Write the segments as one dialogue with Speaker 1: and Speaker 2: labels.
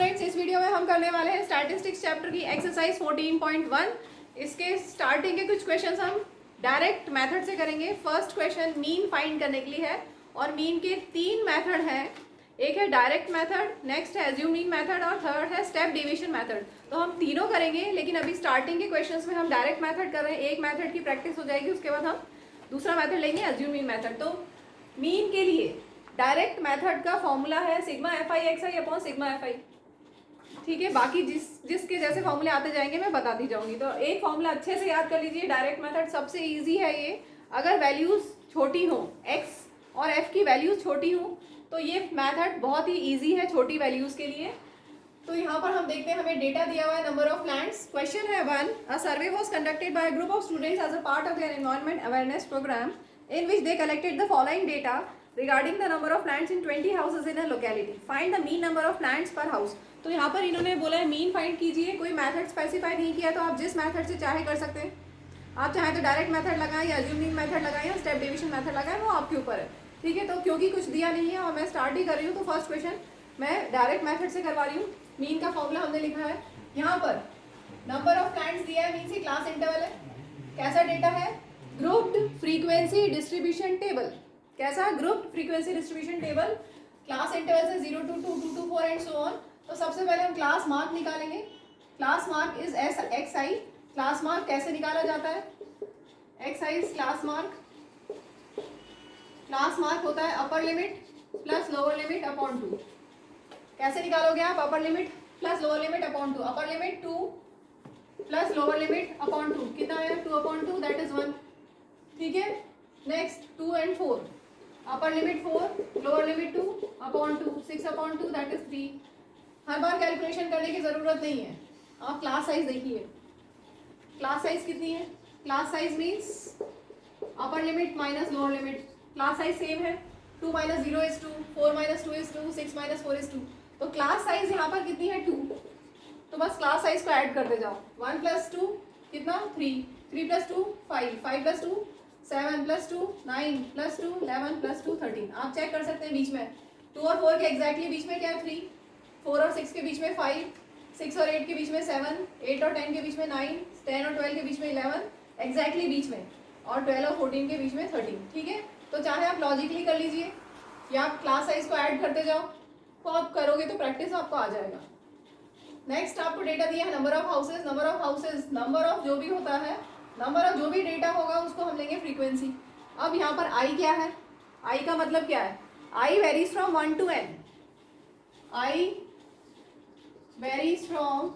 Speaker 1: Students, इस video में हम करने वाले हैं स्टैटिस्टिक्स चैप्टर की एक्सरसाइज 14.1। इसके स्टार्टिंग के कुछ क्वेश्चंस हम डायरेक्ट मेथड से करेंगे। फर्स्ट क्वेश्चन मीन फाइंड करने के लिए है और मीन के तीन मेथड हैं। एक है डायरेक्ट मेथड, नेक्स्ट है एज्यूम मीन मेथड और थर्ड है स्टेप डिवीजन मेथड। तो हम तीनों करेंगे, लेकिन अभी स्टार्टिंग के क्वेश्चंस में हम डायरेक्ट मेथड कर रहे हैं। एक मेथड की प्रैक्टिस हो जाएगी, उसके बाद हम दूसरा मेथड लेंगे एज्यूम मीन मेथड। तो मीन के लिए डायरेक्ट मेथड का फॉर्मूला है sigma F I x i upon sigma F i. ठीक है, बाकी जिसके जैसे फॉर्मूले आते जाएंगे मैं बताती जाऊंगी। तो एक फॉर्मूला अच्छे से याद कर लीजिए। डायरेक्ट मेथड सबसे इजी है ये। अगर वैल्यूज छोटी हो, एक्स और एफ की वैल्यूज छोटी हो, तो ये मेथड बहुत ही इजी है छोटी वैल्यूज के लिए। तो यहाँ पर हम देखते हैं, हमें डेटा दिया हुआ है नंबर ऑफ प्लांट्स। क्वेश्चन है 1, a survey was conducted by a group of students as a part of their environment awareness programme in which they collected the following data regarding the number of plants in 20 houses in a locality. Find the mean number of plants per house. तो यहाँ पर इन्होंने बोला है mean find कीजिए। कोई method specify नहीं किया, तो आप जिस मेथड से चाहे कर सकते हैं। आप चाहे तो डायरेक्ट मेथड लगाएं या एज्यूम मीन मेथड लगाएं या स्टेप डिवीजन मेथड लगाएं, वो आपके ऊपर है। ठीक है, तो क्योंकि कुछ दिया नहीं है और मैं स्टार्ट ही कर रही हूँ, तो फर्स्ट क्वेश्चन मैं डायरेक्ट मेथड से करवा रही हूँ। मीन का फॉर्मूला हमने लिखा है यहाँ पर। नंबर ऑफ प्लांट्स दिया है, मीन से क्लास इंटरवल है। कैसा डेटा है? Grouped frequency distribution table. कैसा? Grouped frequency distribution table. Class interval से 0 to 2, 2 to 4 and so on. तो सबसे पहले हम क्लास मार्क निकालेंगे। Class mark is as x i. Class mark कैसे निकाला जाता है? X i is class mark. Class mark होता है upper limit plus lower limit upon 2। कैसे निकालोगे आप? Upper limit plus lower limit upon 2। Upper limit 2 plus lower limit upon 2 कितना है? 2 अपॉन 2 दैट इज 1। ठीक है, next 2 and 4। Upper limit 4, lower limit 2 upon 2, 6 upon 2 that is 3। Her bar calculation करने की जरूरत नहीं है। आप क्लास साइज देखिए। क्लास साइज कितनी है? Class size means upper limit minus lower limit. Class size same है। 2 minus 0 is 2, 4 minus 2 is 2, 6 minus 4 is 2। तो क्लास साइज यहाँ पर कितनी है? 2। तो बस क्लास साइज को ऐड करते जाओ। 1 प्लस 2 कितना? 3, 3 plus 2 5, 5 plus 2 7 plus 2 9 plus 2 11 plus 2 13। आप चेक कर सकते हैं बीच में 2 और 4 के एग्जैक्टली बीच में क्या है? 3। 4 और 6 के बीच में 5, 6 और 8 के बीच में 7, 8 और 10 के बीच में 9, 10 और 12 के बीच में 11, एग्जैक्टली बीच में, और 12 और 14 के बीच में 13। ठीक है, तो चाहे आप लॉजिकली कर लीजिए या आप क्लास साइज को ऐड करते जाओ। तो आप करोगे तो प्रैक्टिस आपको आ जाएगा। नेक्स्ट आपको डेटा दिया है number of houses. Number of houses, number of जो भी होता है, नंबर ऑफ जो भी डेटा होगा उसको हम लेंगे फ्रीक्वेंसी। अब यहाँ पर आई क्या है? आई का मतलब क्या है? I varies from 1 to n। I varies from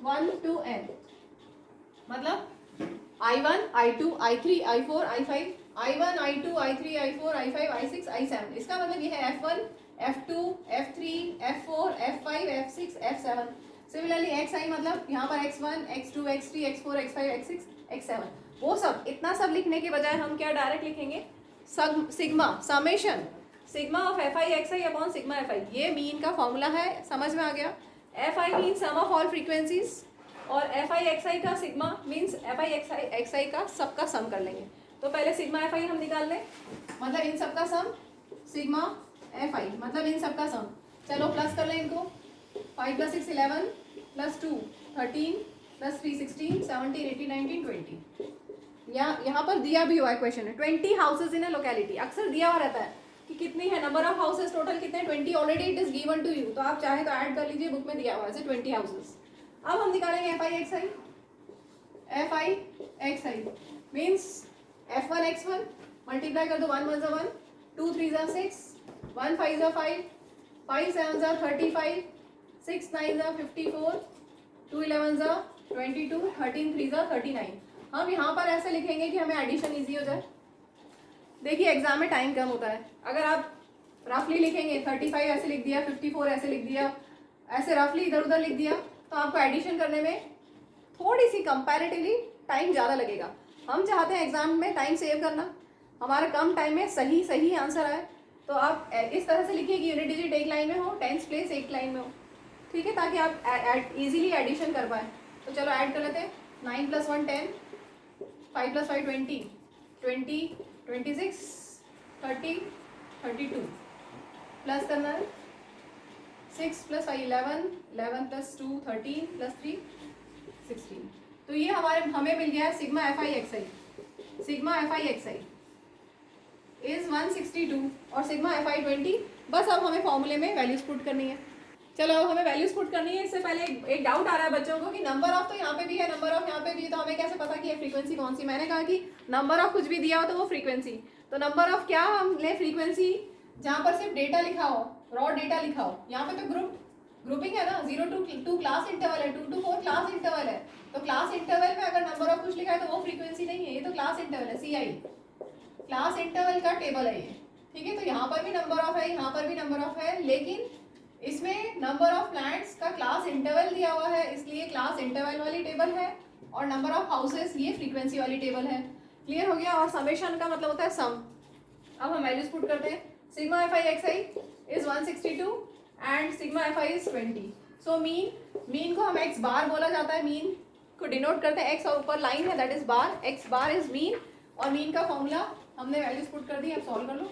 Speaker 1: 1 to n। मतलब I1, I2, I3, I4, I5, I1, I2, I3, I4, I5, I6, I7। इसका मतलब ये है F1, F2, F3, F4, F5, F6, F7। Similarly XI मतलब यहाँ पर X1, X2, X3, X4, X5, X6, X7। वो सब इतना सब लिखने के बजाय हम क्या डायरेक्ट लिखेंगे? Sigma summation sigma of f I x i upon sigma F i. ये मीन का फॉर्मूला है, समझ में आ गया? F I mean sum of all frequencies और एफ आई एक्स आई का sigma means f I x i का सबका सम कर लेंगे। तो पहले सिग्मा एफ आई हम निकाल लें, मतलब इन सबका सम। सिग्मा एफ आई मतलब इन सबका सम। चलो प्लस कर लें इनको। 5 प्लस 6 11 प्लस 2 13 प्लस 3 16 17 18 19 20। यहाँ पर दिया भी हुआ है क्वेश्चन में 20 हाउसेज इन अ लोकेलिटी। अक्सर दिया हुआ रहता है कि कितनी है नंबर ऑफ हाउसेज टोटल कितने? 20 already it is given to you. तो आप चाहे तो ऐड कर लीजिए, बुक में दिया हुआ है 20 हाउसेज। अब हम निकालेंगे F I x I. F I x I means F1 X1 multiply कर दो। 1 1 1, 2 3 6, 1 5 5, 5 7 35, 6 9 54, 2 11 22, 13 3 39। हम यहाँ पर ऐसे लिखेंगे कि हमें एडिशन इजी हो जाए। देखिए एग्जाम में टाइम कम होता है। अगर आप रफली लिखेंगे 35 ऐसे लिख दिया, 54 ऐसे लिख दिया, ऐसे रफली इधर उधर लिख दिया, तो आपको एडिशन करने में थोड़ी सी कंपैरेटिवली टाइम ज़्यादा लगेगा। हम चाहते हैं एग्जाम में टाइम सेव करना, हमारा कम टाइम में सही सही आंसर आए। तो आप इस तरह से लिखिए कि यूनिट डिजिट एक लाइन में हो, टेंस प्लेस एक लाइन में हो। ठीक है, ताकि आप इजीली एडिशन कर पाए। तो चलो ऐड कर लेते हैं। 9 + 1 10, 5 + 5 20, 20 26 30 32 प्लस करना है 6 प्लस 5 11, 11 प्लस 2 13 प्लस 3 16। तो ये हमें मिल गया sigma F I x I. Sigma F I x i is 162 और सिग्मा एफ आई 20। बस अब हमें फॉर्मूले में वैल्यूज पुट करनी है। चलो अब हमें वैल्यूज पुट करनी है। इससे पहले एक डाउट आ रहा है बच्चों को कि नंबर ऑफ तो यहाँ पे भी है, नंबर ऑफ यहाँ पे भी है, तो हमें कैसे पता कि ये फ्रीक्वेंसी कौन सी। मैंने कहा कि नंबर ऑफ कुछ भी दिया हो तो वो फ्रीक्वेंसी। तो नंबर ऑफ क्या हम ले, फ्रीक्वेंसी जहाँ पर सिर्फ डेटा लिखा हो, रॉ डेटा लिखा हो। यहाँ पे तो ग्रुपिंग है ना, 0 to 2 क्लास इंटरवल है, 2 to 4 क्लास इंटरवल है। तो क्लास इंटरवल में अगर नंबर ऑफ कुछ लिखा है तो वो फ्रीक्वेंसी नहीं है, ये तो क्लास इंटरवल है, CI क्लास इंटरवल का टेबल है ये। ठीक है, तो यहाँ पर भी नंबर ऑफ है, यहाँ पर भी नंबर ऑफ है, लेकिन इसमें नंबर ऑफ प्लांट्स का क्लास इंटरवल दिया हुआ है, इसलिए क्लास इंटरवल वाली टेबल है। और नंबर ऑफ हाउसेस ये फ्रीक्वेंसी वाली टेबल है। क्लियर हो गया। और समेशन का मतलब होता है सम। अब हम वैल्यूज पुट करते हैं। Sigma F I x i is 162 and sigma F I is 20। So mean को हम एक्स बार बोला जाता है, मीन को डिनोट करते हैं, एक्स और ऊपर लाइन है that is bar, x bar is mean. और मीन का फॉर्मूला हमने वैल्यूज पुट कर दी। अब सॉल्व कर लो।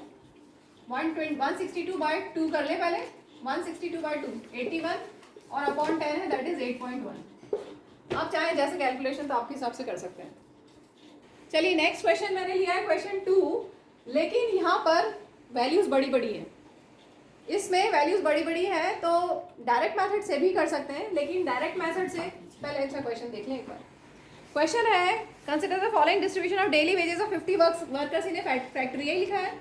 Speaker 1: 162 बाय 2 कर ले पहले। 162 बाय 2 81 और अपॉन 10 है दैट इज 8.1। आप चाहें जैसे कैलकुलेशन तो आपके हिसाब से कर सकते हैं। चलिए नेक्स्ट क्वेश्चन मैंने लिया है क्वेश्चन 2, लेकिन यहाँ पर वैल्यूज बड़ी बड़ी है। इसमें वैल्यूज बड़ी बड़ी है तो डायरेक्ट मेथड से भी कर सकते हैं, लेकिन डायरेक्ट मेथड से पहले अच्छा क्वेश्चन देख लें एक बार। क्वेश्चन है consider the following distribution of daily wages of 50 workers in A factory. यही लिखा है,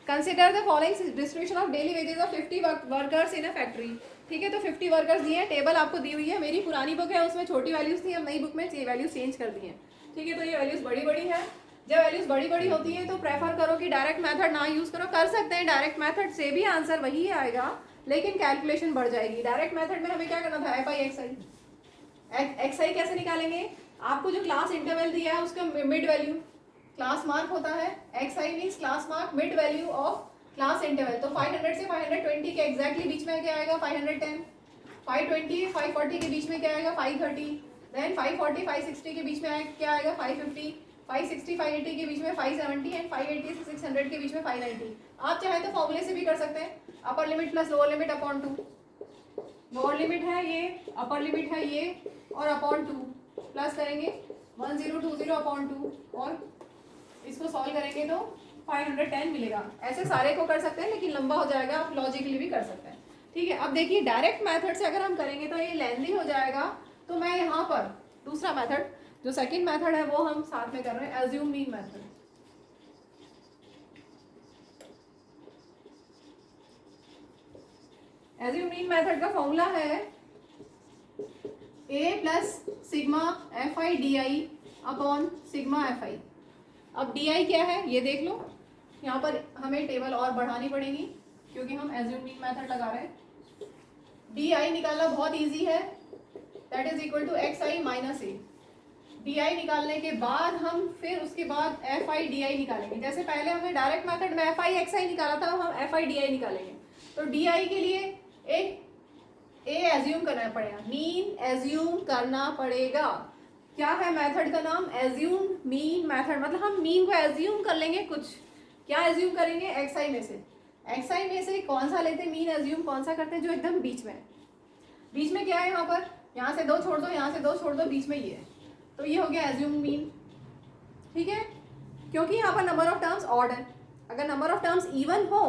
Speaker 1: consider the following distribution of daily wages of 50 workers in a factory. ठीक है, तो 50 वर्कर्स दिए हैं, टेबल आपको दी हुई है। मेरी पुरानी बुक है उसमें छोटी वैल्यूज थी, अब नई बुक में वैल्यूज चेंज कर दी हैं। ठीक है, तो ये वैल्यूज बड़ी बड़ी है। जब वैल्यूज बड़ी बड़ी होती है तो प्रेफर करो कि डायरेक्ट मेथड ना यूज करो। कर सकते हैं डायरेक्ट मेथड से भी, आंसर वही आएगा लेकिन कैलकुलेशन बढ़ जाएगी। डायरेक्ट मेथड में हमें क्या करना था, f I x i. X i कैसे निकालेंगे, आपको जो क्लास इंटरवल दिया है उसका मिड वैल्यू क्लास मार्क होता है। X I means class mark mid value of class interval. तो 500 से 520 के एग्जैक्टली बीच में क्या आएगा, 510। 520 540 के बीच में क्या आएगा, 530। देन 540 560 के बीच में क्या आएगा, 550। 560 580 के बीच में 570 एंड 580 से 600 के बीच में 590। आप चाहे तो फॉर्मूले से भी कर सकते हैं, अपर limit plus lower limit upon 2। Lower limit है ये, अपर लिमिट है ये, और अपॉन 2 प्लस करेंगे 1020 अपॉन 2 और इसको सॉल्व करेंगे तो 510 मिलेगा। ऐसे सारे को कर सकते हैं लेकिन लंबा हो जाएगा, आप लॉजिकली भी कर सकते हैं। ठीक है, अब देखिए डायरेक्ट मेथड से अगर हम करेंगे तो ये लेंथी हो जाएगा। तो मैं यहाँ पर दूसरा मेथड जो सेकंड मेथड है वो हम साथ में कर रहे हैं, assume mean method. Assume mean method का फॉर्मूला है A plus sigma F I D I upon sigma F I. अब डी आई क्या है ये देख लो, यहाँ पर हमें टेबल और बढ़ानी पड़ेगी क्योंकि हम एज्यूम मीन मेथड लगा रहे हैं। डी आई निकालना बहुत इजी है, that is equal to x I minus a. D i निकालने के बाद हम फिर उसके बाद एफ आई डी आई निकालेंगे। जैसे पहले हमने डायरेक्ट मेथड में एफ आई एक्स आई निकाला था, हम एफ आई डी आई निकालेंगे। तो डी आई के लिए एक ए एज्यूम करना पड़ेगा, मीन एज्यूम करना पड़ेगा। क्या है मेथड का नाम, एज्यूम मीन मेथड। मतलब हम मीन को एज्यूम कर लेंगे कुछ। क्या एज्यूम करेंगे, एक्स आई में से। एक्स आई में से कौन सा लेते हैं मीन एज्यूम, कौन सा करते हैं, जो एकदम बीच में है। बीच में क्या है, यहाँ पर यहाँ से 2 छोड़ दो, यहाँ से 2 छोड़ दो, बीच में ये है। तो ये हो गया एज्यूम मीन। ठीक है, क्योंकि यहाँ पर नंबर ऑफ टर्म्स ऑड है। अगर नंबर ऑफ टर्म्स इवन हो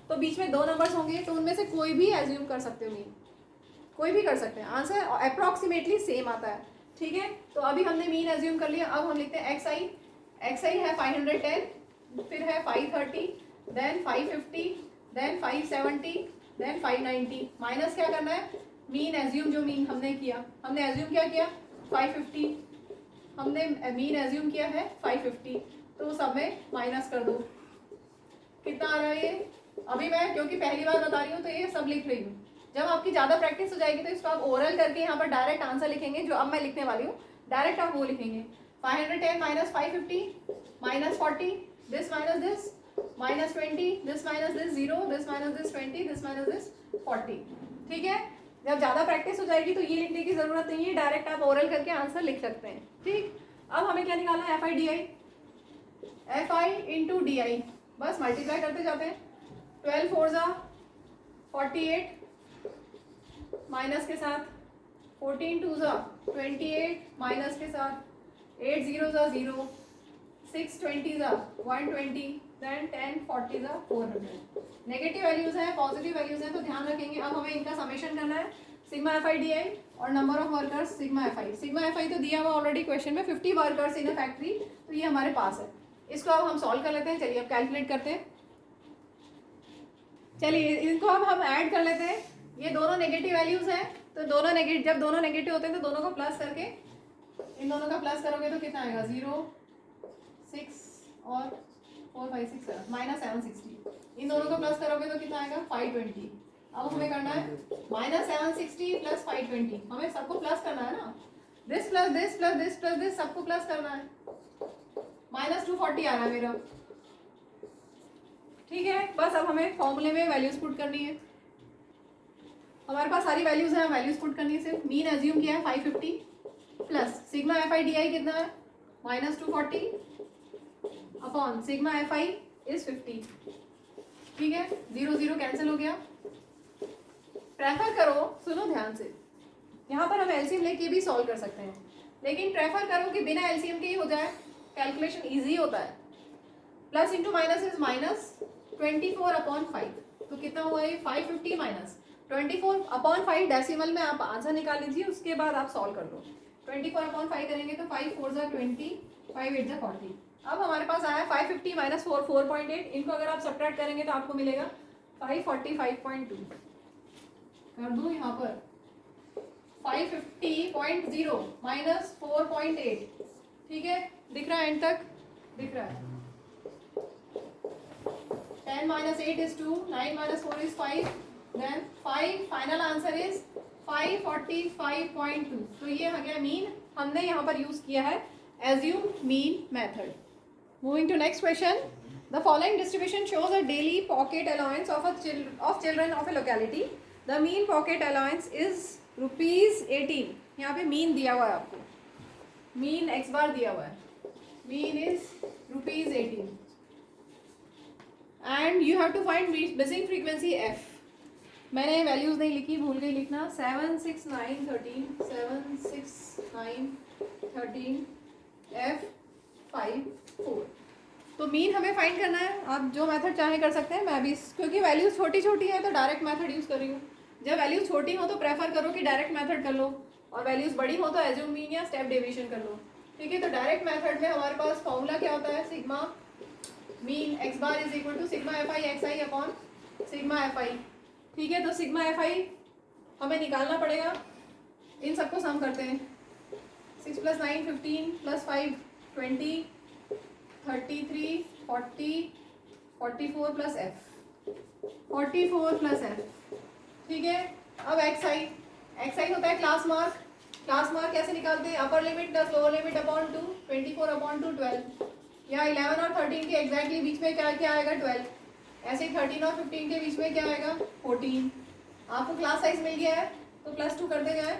Speaker 1: तो बीच में 2 नंबर्स होंगे, तो उनमें से कोई भी एज्यूम कर सकते हो मीन, कोई भी कर सकते हैं। आंसर अप्रॉक्सीमेटली सेम आता है। ठीक है, तो अभी हमने मीन एज्यूम कर लिया। अब हम लिखते हैं एक्स आई। एक्स आई है 510, फिर है 530, देन 550, देन 570, देन 590। माइनस क्या करना है, मीन एज्यूम जो मीन हमने किया, हमने एज्यूम क्या किया 550, हमने मीन एज्यूम किया है 550, तो सब में माइनस कर दो। कितना आ रहा है ये, अभी मैं क्योंकि पहली बार बता रही हूँ तो ये सब लिख रही हूँ। जब आपकी ज़्यादा प्रैक्टिस हो जाएगी तो इसको आप ओरल करके यहाँ पर डायरेक्ट आंसर लिखेंगे, जो अब मैं लिखने वाली हूँ डायरेक्ट आप वो लिखेंगे। 510 minus 550 minus 40, this minus this, minus 20, this minus this 0, this minus this 20, this minus this 40। ठीक है, जब ज़्यादा प्रैक्टिस हो जाएगी तो ये लिखने की ज़रूरत नहीं है, डायरेक्ट आप ओरल करके आंसर लिख सकते हैं। ठीक, अब हमें क्या निकालना है, F I D I. F I into D I, बस मल्टीप्लाई करते जाते हैं। 12 4 ज़ा 48, माइनस के साथ 14 2 ज़ा 28, माइनस के साथ 8 0 ज़ा 0, 6 20 ज़ा 120, देन 10 40 ज़ा 400। नेगेटिव वैल्यूज़ हैं, पॉजिटिव वैल्यूज़ हैं, तो ध्यान रखेंगे। अब हमें इनका समेशन करना है, sigma F I D I और number of workers sigma F I. Sigma F I तो दिया हुआ ऑलरेडी क्वेश्चन में, 50 वर्कर्स इन अ फैक्ट्री, तो ये हमारे पास है। इसको अब हम सॉल्व कर लेते हैं। चलिए अब कैलकुलेट करते हैं। चलिए इनको अब हम ऐड कर लेते हैं। ये दोनों नेगेटिव वैल्यूज हैं, तो दोनों नेगेटिव, जब दोनों नेगेटिव होते हैं तो दोनों को प्लस करके, इन दोनों का प्लस करोगे तो कितना आएगा, 0 6 और 4 5 6 7 माइनस 760। इन दोनों को प्लस करोगे तो कितना आएगा, 520। अब हमें करना है माइनस 760 प्लस 520, हमें सबको प्लस करना है ना, this plus this plus this plus this, सबको प्लस करना है। माइनस 240 आ रहा है मेरा, ठीक है। बस अब हमें फॉर्मूले में वैल्यूज पुट करनी है। हमारे पास सारी वैल्यूज हैं, वैल्यूज पुट करनी है। सिर्फ मीन एज्यूम किया है 550 plus sigma F I D आई कितना है, minus 240 upon sigma F I is 50, ठीक है। 0 0 कैंसिल हो गया। प्रेफर करो, सुनो ध्यान से, यहाँ पर हम एलसीएम लेके भी सॉल्व कर सकते हैं, लेकिन प्रेफर करो कि बिना एलसीएम के ही हो जाए, कैलकुलेशन ईजी होता है। Plus into minus is minus 24 upon 5, तो कितना हुआ ये, 550 माइनस 24 अपॉन 5, डेसिमल में आप आंसर निकाल लीजिए, उसके बाद आप सॉल्व कर लो। 24 अपॉन 5 करेंगे तो 5 4 ज़ा 20, 5 8 ज़ा 40। अब हमारे पास आया 550 माइनस 4 4.8, इनको अगर आप सब्ट्रैक्ट करेंगे तो आपको मिलेगा 545.2। कर दूँ यहाँ पर 550.0 माइनस 4.8, ठीक है। दिख रहा है, एंड तक दिख रहा है। 10 minus 8 is 2, 9 minus 4 is 5, then 5, final answer is 545.2। तो ये आ गया मीन, हमने यहाँ पर यूज किया है assume mean method। Moving to next question, the following distribution shows a daily pocket allowance of children of a locality। The mean pocket allowance is ₹18। यहाँ पे मीन दिया हुआ है आपको, मीन x बार दिया हुआ है, mean is ₹18 and you have to find missing frequency f। मैंने वैल्यूज नहीं लिखी, भूल गई लिखना। 7 6 9 13, 7 6 9 13 f 5 4। तो मीन हमें फाइंड करना है। आप जो मेथड चाहे कर सकते हैं, मैं भी, क्योंकि वैल्यूज छोटी छोटी है तो डायरेक्ट मेथड यूज कर रही हूँ। जब वैल्यूज छोटी हो तो प्रेफर करो कि डायरेक्ट मेथड कर लो, और वैल्यूज बड़ी हो तो एज्यूम मीन या स्टेप डेविएशन कर लो, ठीक है। तो डायरेक्ट मेथड में हमारे पास फॉर्मूला क्या होता है, sigma mean x bar is equal to sigma F I x i upon sigma F i, ठीक है। तो सिग्मा एफ आई हमें निकालना पड़ेगा, इन सबको सम करते हैं। 6 + 9 15 + 5 20 33 40 44 प्लस f 44 प्लस f, ठीक है। अब एक्स आई होता है क्लास मार्क। क्लास मार्क कैसे निकालते हैं, अपर limit plus lower limit upon 2, 24 upon 2 12, या 11 और 13 के एग्जैक्टली बीच में क्या क्या आएगा 12, ऐसे 13 और 15 के बीच में क्या आएगा 14। आपको क्लास साइज मिल गया है तो +2 करते जाए,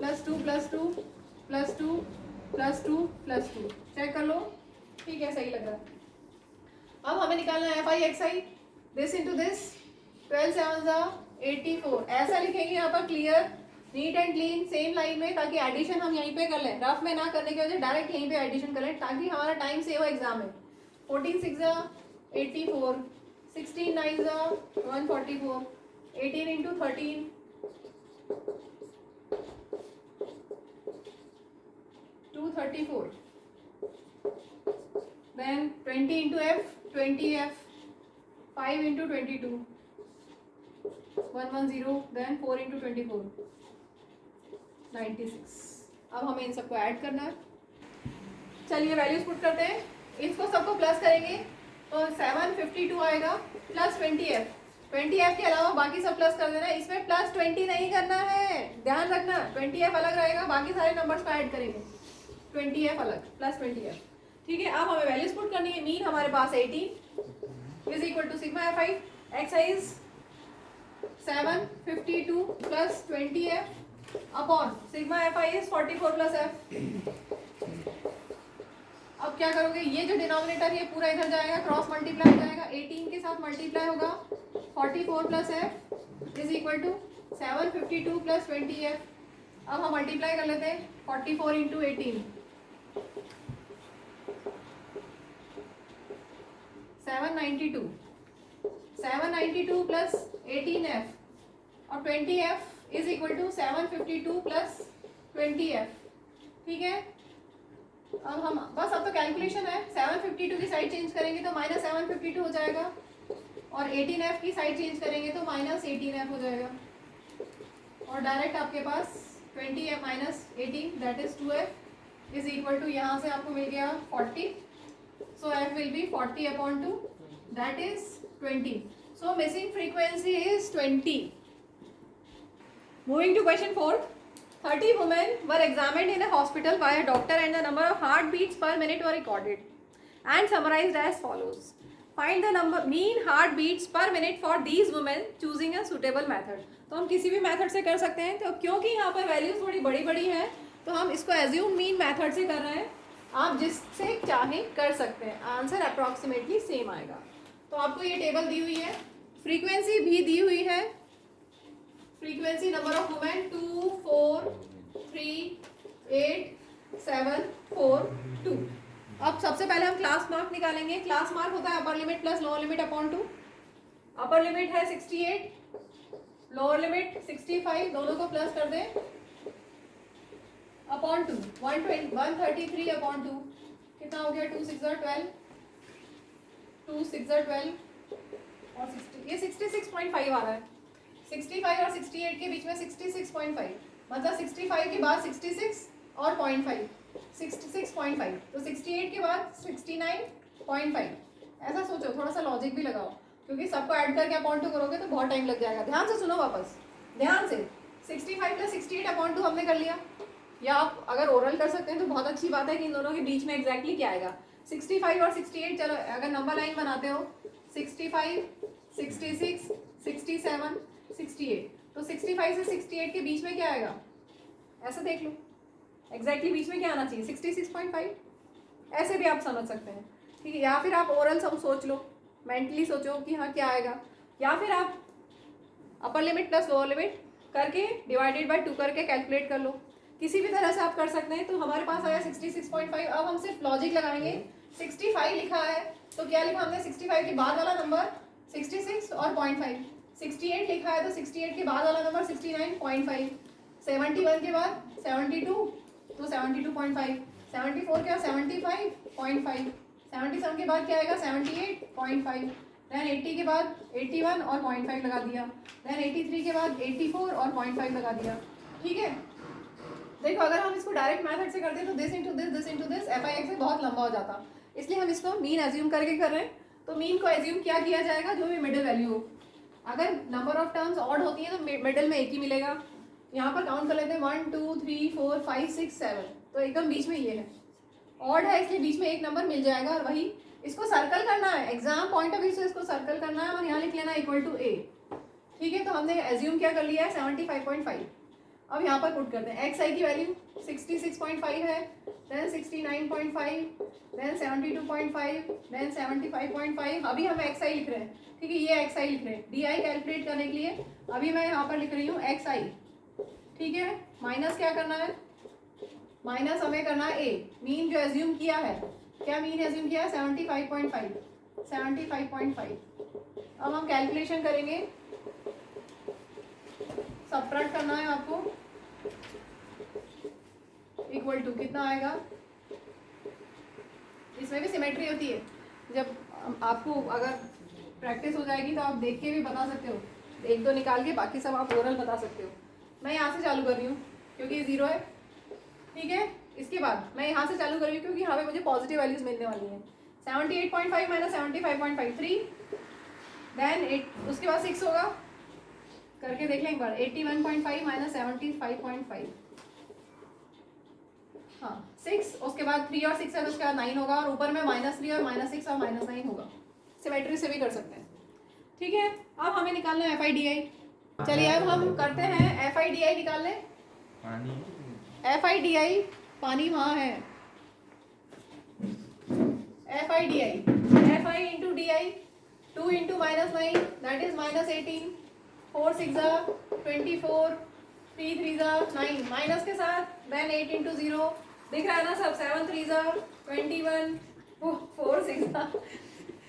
Speaker 1: +2 +2 +2 +2 +2, चेक कर लो, ठीक है, सही लग रहा है। अब हमें निकालना है F I x I, this into this, 12 7 84, ऐसा लिखेंगे यहाँ पर clear neat and clean same line में, ताकि एडिशन हम यहीं पे कर लें, रफ में ना करने की वजह डायरेक्ट यहीं पे एडिशन कर लें, ताकि हमारा टाइम सेव हो एग्जाम में। 14 6 84, 16 9 144, 18 into 13 234, then 20 into f 20f, 5 into 22 110, then 4 into 24 96। अब हमें इन सबको ऐड करना है। चलिए वैल्यूज पुट करते हैं, इसको सबको प्लस करेंगे तो 752 आएगा प्लस 20f, 20f के अलावा बाकी सब प्लस कर देना है। इसमें प्लस 20 नहीं करना है, ध्यान रखना, 20f अलग रहेगा, बाकी सारे नंबर्स को ऐड करेंगे, 20f अलग प्लस 20f, ठीक है। अब हमें वैल्यूज पुट करनी है। मीन हमारे पास 18 is equal to sigma F I x i is 752 plus 20f upon sigma F I is 44 plus f। अब क्या करोगे, ये जो डिनोमिनेटर ये पूरा इधर जाएगा, क्रॉस मल्टीप्लाई हो जाएगा, 18 के साथ मल्टीप्लाई होगा, 44 plus f is equal to 752 plus 20f। अब हम मल्टीप्लाई कर लेते हैं 44 इंटू 18, 792, 792 प्लस 18f और 20f is equal to 752 plus 20f। ठीक है, अब हम बस, अब तो कैलकुलेशन है, 752 की साइड चेंज करेंगे तो माइनस 752 हो जाएगा और 18f की साइड चेंज करेंगे तो माइनस 18f हो जाएगा और डायरेक्ट आपके पास 20f minus 18 that is 2f is equal to, यहाँ से आपको मिल गया 40, so f will be 40 upon 2 that is 20। So missing frequency is 20। Moving to question 4, 30 women were examined in a hospital by a doctor and the number of heartbeats per minute were recorded and summarized as follows. Find the number mean heartbeats per minute for these women choosing a suitable method. तो हम किसी भी method से कर सकते हैं, तो क्योंकि यहाँ पर वैल्यूज थोड़ी बड़ी बड़ी हैं तो हम इसको एज्यूम मीन मेथड से कर रहे हैं। आप जिससे चाहें कर सकते हैं, आंसर अप्रॉक्सीमेटली सेम आएगा। तो आपको ये टेबल दी हुई है, फ्रीक्वेंसी भी दी हुई है, फ्रीक्वेंसी नंबर ऑफ वुमेन 2 4 3 8 7 4 2। अब सबसे पहले हम क्लास मार्क निकालेंगे। क्लास मार्क होता है upper limit plus lower limit upon 2। Upper limit है 68, लोअर लिमिट 65, दोनों को प्लस कर दें अपॉन 2, 133 अपॉन 2 कितना हो गया, 2 6 12, 2 6 12 और 60, ये 66.5 आ रहा है। 65 और 68 के बीच में 66.5, मतलब 65 के बाद 66 और 0.5, 66.5, तो 68 के बाद 69.5। ऐसा सोचो, थोड़ा सा लॉजिक भी लगाओ, क्योंकि सबको ऐड करके अपॉन 2 करोगे तो बहुत टाइम लग जाएगा। ध्यान से सुनो, वापस ध्यान से। 65 प्लस 68 अपॉन 2 हमने कर लिया, या आप अगर ओरल कर सकते हैं तो बहुत अच्छी बात है कि इन दोनों के बीच में एग्जैक्टली क्या आएगा। 65 और 68, चलो अगर नंबर लाइन बनाते हो 65 66 67 68, तो 65 से 68 के बीच में क्या आएगा, ऐसा देख लो एग्जैक्टली बीच में क्या आना चाहिए, 66.5। ऐसे भी आप समझ सकते हैं, ठीक है। या फिर आप ओरल सब सोच लो, मेंटली सोचो कि हाँ क्या आएगा, या फिर आप upper limit plus lower limit करके डिवाइडेड बाय 2 करके कैलकुलेट कर लो। किसी भी तरह से आप कर सकते हैं। तो हमारे पास आया 66.5। अब हम सिर्फ लॉजिक लगाएंगे। 65 लिखा है तो क्या लिखा हमने, 65 के बाद वाला नंबर 66 और 0.5। 68 लिखा है तो 68 के बाद वाला नंबर 69.5। 71 के बाद 72 तो 72.5। 74 के बाद 75.5। 77 के बाद क्या आएगा, 78.5। देन 80 के बाद 81 और 0.5 लगा दिया। देन 83 के बाद 84 और 0.5 लगा दिया। ठीक है, देखो अगर हम इसको डायरेक्ट मेथड से करते हैं तो this into this F I x से बहुत लंबा हो जाता, इसलिए हम इसको मीन एज्यूम करके कर रहे हैं। तो मीन को एज्यूम क्या किया जाएगा, जो भी मिडिल वैल्यू हो। अगर नंबर ऑफ टर्म्स ऑड होती है तो मिडिल में एक ही मिलेगा। यहाँ पर काउंट कर लेते हैं 1 2 3 4 5 6 7, तो एकदम बीच में ये है, ऑड है इसलिए बीच में एक नंबर मिल जाएगा। और वही इसको सर्कल करना है, एग्जाम पॉइंट ऑफ व्यू से इसको सर्कल करना है और यहाँ लिख लेना इक्वल टू ए। ठीक है, तो हमने एज्यूम क्या कर लिया है, 75.5। अब यहाँ पर पुट करते हैं एक्स आई की वैल्यू 66.5 है, देन 69.5, देन 72.5, देन 75.5। अभी हम एक्स आई लिख रहे हैं, ठीक है, ये एक्स आई लिख रहे हैं। डी आई कैलकुलेट करने के लिए अभी मैं यहाँ पर लिख रही हूँ एक्स आई। ठीक है, माइनस क्या करना है, माइनस हमें करना है ए। मीन जो एज्यूम किया है, क्या मीन एज्यूम किया है, 75.5, 75.5। अब हम कैलकुलेशन करेंगे, सबट्रैक्ट करना है आपको, इक्वल टू कितना आएगा। इसमें भी सिमेट्री होती है, जब आपको अगर प्रैक्टिस हो जाएगी तो आप देख के भी बता सकते हो, एक दो निकाल के, बाकी सब आप ओरल बता सकते हो। मैं यहाँ से चालू कर रही हूँ क्योंकि 0 है। ठीक है, इसके बाद मैं यहाँ से चालू कर रही हूँ क्योंकि यहाँ पे मुझे पॉजिटिव वैल्यूज मिलने वाली हैं। 78.5 माइनस 75.5 3, देन 8, उसके बाद 6 होगा, करके देख लें एक बार। 81.5 माइनस 75.5, हाँ 6, उसके बाद 3 और 6 है तो उसके बाद 9 होगा, और ऊपर में -3 और -6 और -9 होगा। सिमेट्री से भी कर सकते हैं। ठीक है, अब हमें निकालना है FIDI। चलिए अब हम करते हैं FIDI निकाल लें। FIDI पानी वहाँ है, FI into DI, 2 into -9 that is -18, 4 6 24, 3 3 9, minus के साथ, देन 8 into 0, दिख रहा है ना सब, 7 3 21, 4 6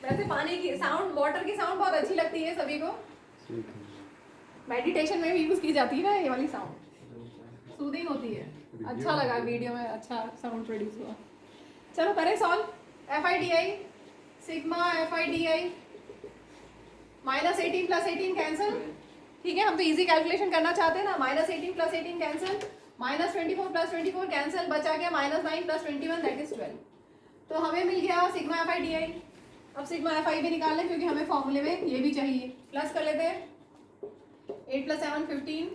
Speaker 1: वैसे पानी की साउंड, वाटर की साउंड बहुत अच्छी लगती है सभी को, मेडिटेशन में भी यूज की जाती है ना ये वाली साउंड, सूदिंग होती है। अच्छा लगा वीडियो में, अच्छा साउंड प्रोड्यूस हुआ। चलो करें solve. F I D I, sigma F I D I, minus 18 plus 18 cancel, ठीक है, हम तो इजी कैलकुलेशन करना चाहते हैं ना। Minus 18 plus 18 cancel, minus 24 plus 24 cancel, बचा गया माइनस 9 प्लस 21 दैट इज 12। तो हमें मिल गया सिग्मा एफ आई डी आई। अब सिग्मा एफ आई भी निकाल लें क्योंकि हमें फॉर्मूले में ये भी चाहिए। प्लस कर लेते हैं, 8 plus 7 15,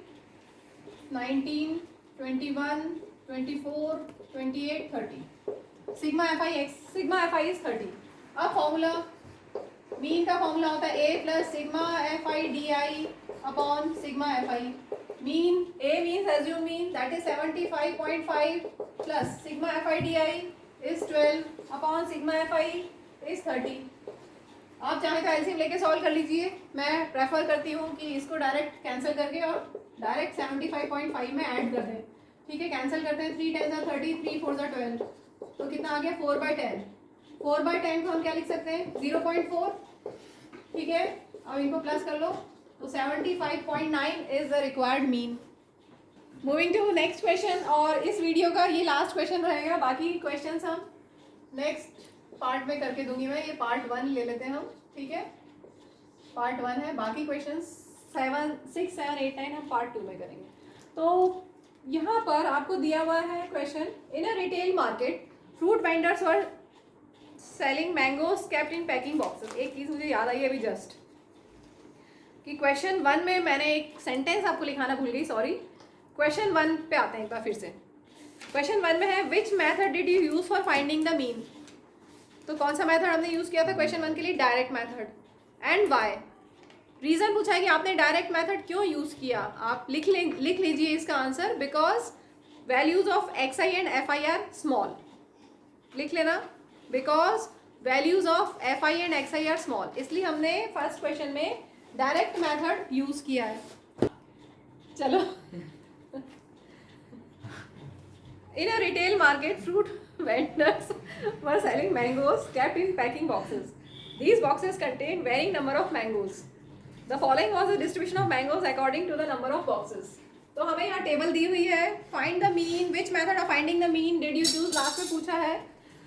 Speaker 1: 19 21 24 28 30। Sigma F I X, sigma F I is 30। अब फॉर्मूला, मीन का फॉर्मूला होता है A plus sigma F I D I upon sigma F I. Mean, A means assume mean, that is 75.5 plus sigma F I D I is 12 upon sigma F I is 30। आप चाहें तो LCM लेके solve कर लीजिए। मैं prefer करती हूँ कि इसको डायरेक्ट कैंसिल करके और डायरेक्ट 75.5 में ऐड कर दें। ठीक है, कैंसिल करते हैं, 3 10 30, 3 4 12, तो कितना आ गया 4/10। 4/10 को हम क्या लिख सकते हैं 0.4। ठीक है, अब इनको प्लस कर लो तो 75.9 is the required mean. Moving to next question, और इस वीडियो का ये लास्ट क्वेश्चन रहेगा। बाकी क्वेश्चंस हम नेक्स्ट पार्ट में करके दूंगी मैं, ये पार्ट 1 ले लेते हैं हम। ठीक है, पार्ट 1 है, बाकी क्वेश्चंस 7 6 7 8 9 हम पार्ट 2 में करेंगे। तो यहाँ पर आपको दिया हुआ है question, in a retail market fruit vendors were selling mangoes kept in packing boxes. एक चीज़ मुझे याद आई अभी जस्ट, कि क्वेश्चन 1 में मैंने एक सेंटेंस आपको लिखाना भूल गई, सॉरी। क्वेश्चन 1 पे आते हैं एक बार फिर से। क्वेश्चन 1 में है which method did you use for finding the mean. तो कौन सा मेथड हमने यूज़ किया था क्वेश्चन 1 के लिए, direct method, and why. Reason पूछा है कि आपने डायरेक्ट मेथड क्यों यूज़ किया। आप लिख लीजिए इसका answer, because values of x I and F I R small. लिख लेना, because values of f I and x I R small, इसलिए हमने फर्स्ट क्वेश्चन में डायरेक्ट मेथड यूज़ किया है। चलो, in a retail market fruit vendors were selling mangoes kept in packing boxes. These boxes contained varying number of mangoes. The following was the distribution of mangoes according to the number of boxes. तो हमें यहाँ table दी हुई है, find the mean, which method of finding the mean did you choose, last में पूछा है।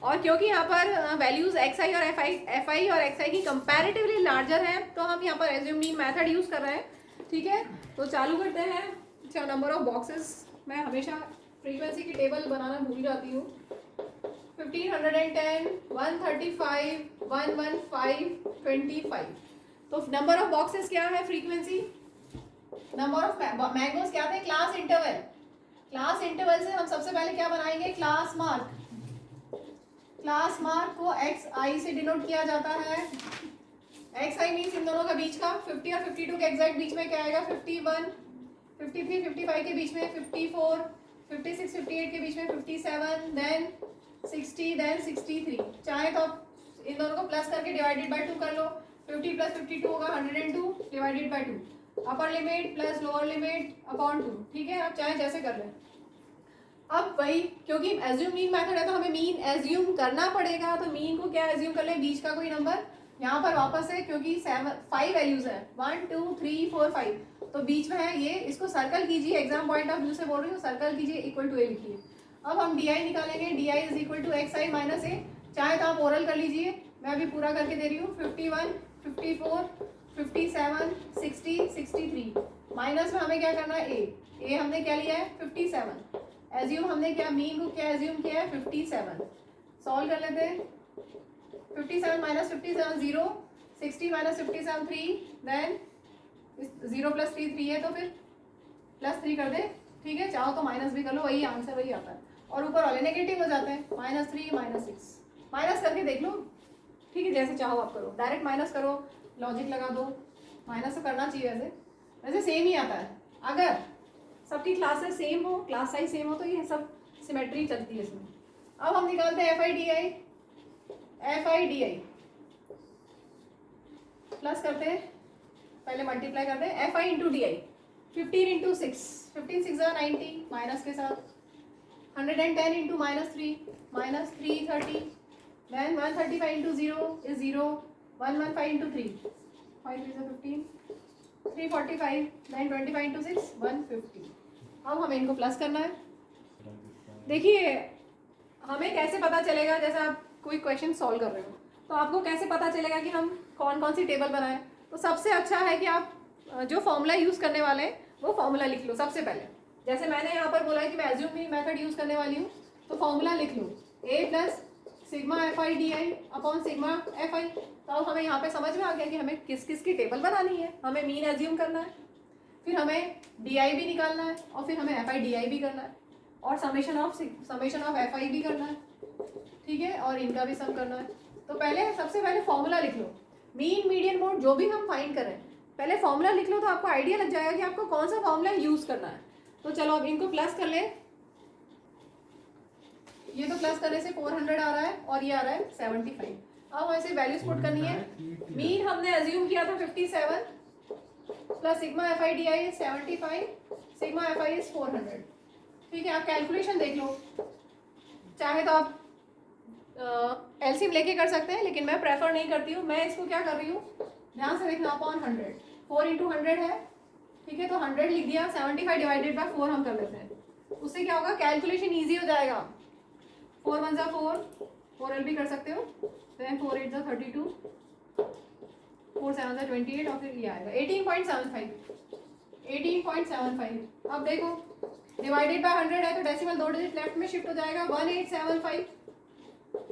Speaker 1: और क्योंकि यहाँ पर वैल्यूज एक्स आई और एफ आई और एक्स आई की कंपैरेटिवली लार्जर है, तो हम यहाँ पर एज्यूम मीन मेथड यूज कर रहे हैं। ठीक है, तो चालू करते हैं। अच्छा, नंबर ऑफ बॉक्सेस, मैं हमेशा फ्रीक्वेंसी की टेबल बनाना भूल जाती हूँ। 1510, 135, 115, 25। तो नंबर ऑफ बॉक्सेस क्या है, फ्रीक्वेंसी। नंबर ऑफ मैंगोज क्या थे, क्लास इंटरवल। क्लास इंटरवल से हम सबसे पहले क्या बनाएंगे, क्लास मार्क। क्लास मार्क को एक्स आई से डिनोट किया जाता है। एक्स आई मीन्स इन दोनों का बीच का, 50 और 52 के एग्जैक्ट बीच में क्या आएगा, 51, 53, 55 के बीच में 54, 56, 58 के बीच में 57, देन 60, देन 63। चाहे तो आप इन दोनों को प्लस करके डिवाइडेड बाय 2 कर लो। 50 प्लस 52 होगा 102 divided by 2। Upper limit plus lower limit upon 2। ठीक है, आप चाहे जैसे कर लें। अब वही, क्योंकि एज्यूम मीन मेथड है तो हमें मीन एज्यूम करना पड़ेगा। तो मीन को क्या एज्यूम कर लें, बीच का कोई नंबर। यहाँ पर वापस है क्योंकि 5 वैल्यूज है, 1 2 3 4 5, तो बीच में है ये। इसको सर्कल कीजिए, एग्जाम पॉइंट ऑफ व्यू से बोल रही हूँ, सर्कल कीजिए, इक्वल टू ए लिखिए। अब हम डी आई निकालेंगे, D I is equal to x I minus A. चाहे तो आप ओरल कर लीजिए, मैं अभी पूरा करके दे रही हूँ। 51, 54, 57, 60, 63। माइनस में हमें क्या करना है, ए हमने क्या लिया है 57। एज्यूम हमने क्या, मीन को क्या एज्यूम किया है 57। सॉल्व कर लेते हैं। 57 माइनस 57 0, 60 माइनस 57 3, देन 0 प्लस 3 3 है तो फिर प्लस 3 कर दे। ठीक है, चाहो तो माइनस भी कर लो, वही आंसर वही आता है। और ऊपर वाले नेगेटिव हो जाते हैं, -3 -6। माइनस करके देख लो, ठीक है, जैसे चाहो आप करो, डायरेक्ट माइनस करो, लॉजिक लगा दो। माइनस तो करना चाहिए, वैसे सेम ही आता है। अगर सबकी क्लासेस सेम हो, क्लास साइज सेम हो, तो ये सब सिमेट्री चलती है इसमें। अब हम निकालते हैं F I D I. F I D I plus करते हैं पहले मल्टीप्लाई करते हैं, F I into D I, 15 into 6, 15 6 90 minus के साथ, 110 into -3 -330, then 135 into 0 is 0, 115 into 3 5 3 15, 345, then 25 into 6 150। अब हमें इनको प्लस करना है। देखिए हमें कैसे पता चलेगा, जैसे आप कोई क्वेश्चन सॉल्व कर रहे हो तो आपको कैसे पता चलेगा कि हम कौन कौन सी टेबल बनाएं। तो सबसे अच्छा है कि आप जो फॉर्मूला यूज़ करने वाले हैं वो फॉर्मूला लिख लो सबसे पहले। जैसे मैंने यहाँ पर बोला है कि मैं एज्यूम मेथड यूज़ करने वाली हूँ, तो फॉर्मूला लिख लो a plus sigma F I D I upon sigma F I. तो अब हमें यहाँ पे समझ में आ गया कि हमें किस किस की टेबल बनानी है। हमें मीन एज्यूम करना है, फिर हमें डी आई भी निकालना है, और फिर हमें एफ आई डी आई भी करना है, और समेशन ऑफ एफ आई भी करना है, ठीक है, और इनका भी सम करना है। तो पहले सबसे पहले फॉर्मूला लिख लो, मीन मीडियन मोड जो भी हम फाइंड कर रहे हैं पहले फॉर्मूला लिख लो, तो आपको आइडिया लग जाएगा कि आपको कौन सा फॉर्मूला यूज़ करना है। तो चलो अब इनको प्लस कर ले, ये तो प्लस करने से 400 आ रहा है और ये आ रहा है 75। अब ऐसे वैल्यूज पुट करनी है। मीन हमने एज्यूम किया था 57 plus sigma F I D I 75, sigma F I is 400, ठीक है। आप कैलकुलेशन देख लो, चाहे तो आप एलसीएम लेके कर सकते हैं, लेकिन मैं प्रेफर नहीं करती हूँ। मैं इसको क्या कर रही हूँ, ध्यान से देखना, अपॉन 100, 4 इंटू 100 है, ठीक है, तो 100 लिख दिया, 75 डिवाइडेड बाय 4 हम कर लेते हैं। उससे क्या होगा, कैलकुलेशन ईजी हो जाएगा। 4 1 जा 4, 4L भी कर सकते हो, देन 4 8 जा 32, 4 7 जा 28, और फिर ये आएगा 18.75। अब देखो डिवाइडेड बाय 100 है तो डेसिमल 2 डिजिट लेफ्ट में शिफ्ट हो जाएगा, 1875,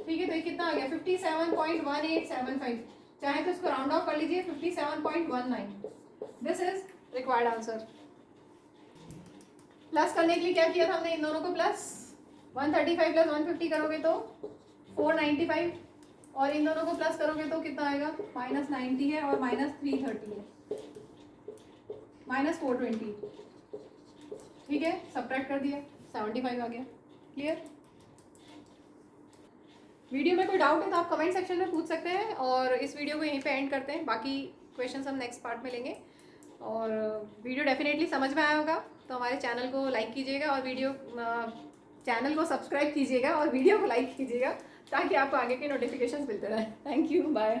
Speaker 1: ठीक है। तो ये कितना आ गया, 57.1875। चाहे तो इसको राउंड ऑफ कर लीजिए, 57.19। This is required answer. Plus करने के लिए क्या किया था हमने, इन दोनों को प्लस 135 प्लस 150 करोगे तो 495, और इन दोनों को प्लस करोगे तो कितना आएगा, -90 है और -330 है, -420, ठीक है। सबट्रैक्ट कर दिया, 75 आ गया। क्लियर? वीडियो में कोई डाउट है तो आप कमेंट सेक्शन में पूछ सकते हैं, और इस वीडियो को यहीं पे एंड करते हैं। बाकी क्वेश्चंस हम नेक्स्ट पार्ट में लेंगे। और वीडियो डेफिनेटली समझ में आया होगा तो हमारे चैनल को लाइक कीजिएगा, और चैनल को सब्सक्राइब कीजिएगा, और वीडियो को लाइक कीजिएगा, ताकि आपको आगे के नोटिफिकेशंस मिलते रहें। Thank you, bye.